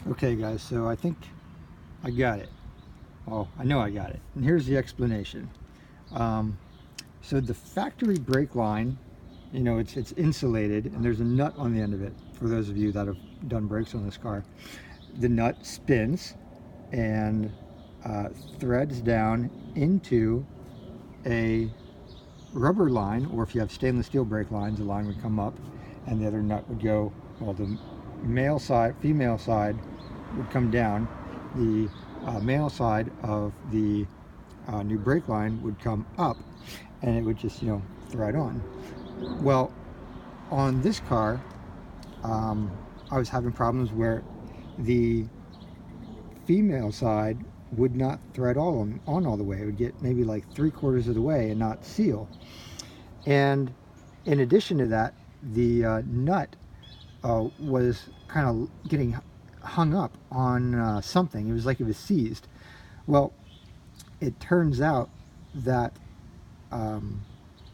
Okay guys, so I think I got it. Well, I know I got it. And here's the explanation. Um, so the factory brake line, you know, it's insulated and there's a nut on the end of it. For those of you that have done brakes on this car, the nut spins and threads down into a rubber line, or if you have stainless steel brake lines, the line would come up and the other nut would go, well, the female side would come down. The male side of the new brake line would come up, and it would just, you know, thread on. Well, on this car, I was having problems where the female side would not thread on all the way. It would get maybe like 3/4 of the way and not seal. And in addition to that, the nut was kind of getting hung up on something. It was like it was seized. Well, it turns out that well,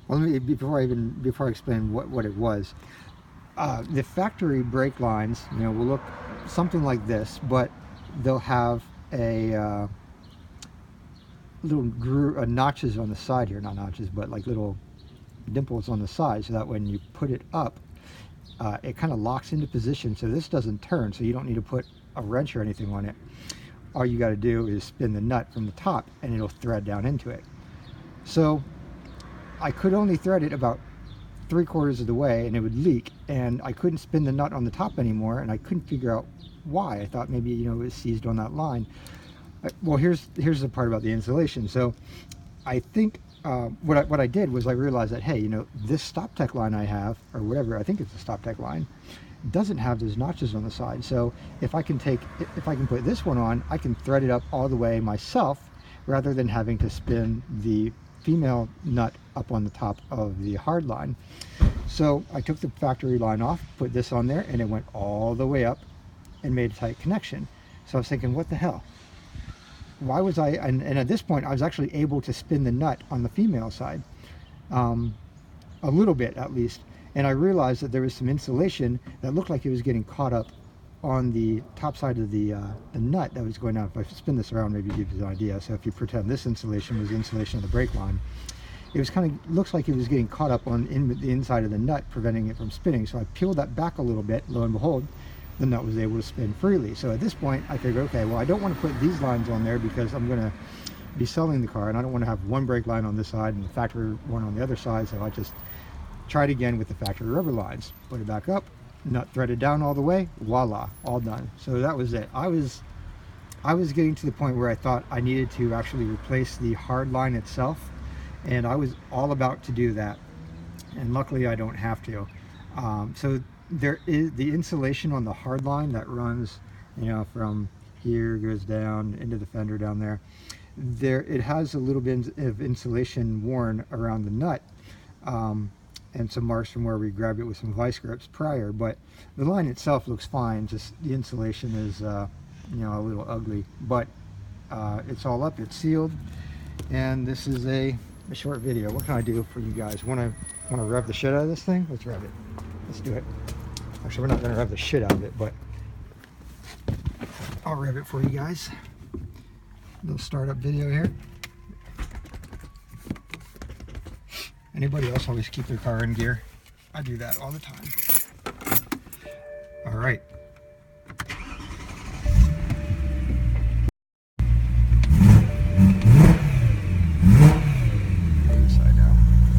let me, before I explain what it was, the factory brake lines, you know, will look something like this, but they'll have a little notches on the side here, not notches, but like little dimples on the side, so that when you put it up, it kind of locks into position, so this doesn't turn, so you don't need to put a wrench or anything on it. All you got to do is spin the nut from the top and it'll thread down into it. So I could only thread it about 3/4 of the way and it would leak, and I couldn't spin the nut on the top anymore, and I couldn't figure out why. I thought maybe, you know, it was seized on that line. Well, here's the part about the insulation. So I think what I did was I realized that, hey, you know, this StopTech line I have, or whatever, I think it's a StopTech line, doesn't have those notches on the side. So if I can put this one on, I can thread it up all the way myself, rather than having to spin the female nut up on the top of the hard line. So I took the factory line off, put this on there, and it went all the way up and made a tight connection. So I was thinking, what the hell? Why was and at this point I was actually able to spin the nut on the female side, a little bit at least, and I realized that there was some insulation that looked like it was getting caught up on the top side of the nut that was going out. If I spin this around, maybe give you an idea. So if you pretend this insulation was the insulation of the brake line, it was kind of, looks like it was getting caught up on the inside of the nut, preventing it from spinning. So I peeled that back a little bit, lo and behold, the nut was able to spin freely. So at this point I figured, okay, well, I don't want to put these lines on there because I'm going to be selling the car, and I don't want to have one brake line on this side and the factory one on the other side. So I just tried again with the factory rubber lines, put it back up, nut threaded down all the way, voila, all done. So that was it. I was getting to the point where I thought I needed to actually replace the hard line itself, and I was all about to do that, and luckily I don't have to. So there is the insulation on the hard line that runs, you know, from here, goes down into the fender down there. It has a little bit of insulation worn around the nut, and some marks from where we grabbed it with some vice grips prior, but the line itself looks fine. Just the insulation is you know, a little ugly, but it's all up, it's sealed, and this is a short video. What can I do for you guys? Want to rev the shit out of this thing? Let's rev it. Let's do it. Actually, we're not going to rev the shit out of it, but I'll rev it for you guys. Little startup video here. Anybody else always keep their car in gear? I do that all the time. All right. Side now.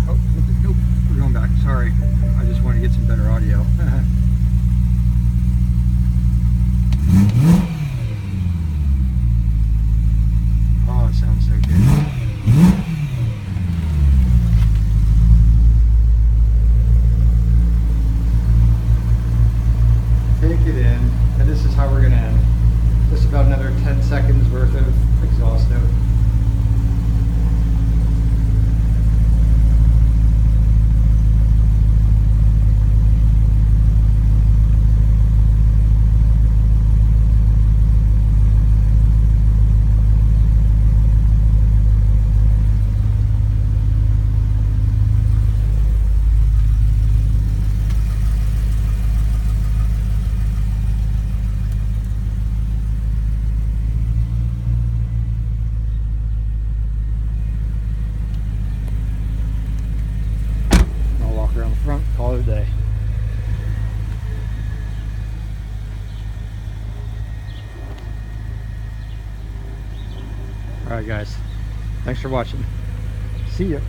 Oh, nope, we're going back. Sorry, I just want to get some better audio. Oh, it sounds so good. Take it in, and this is how we're going to end. Just about another 10 seconds worth of exhaust note. right, guys. Thanks for watching. See ya.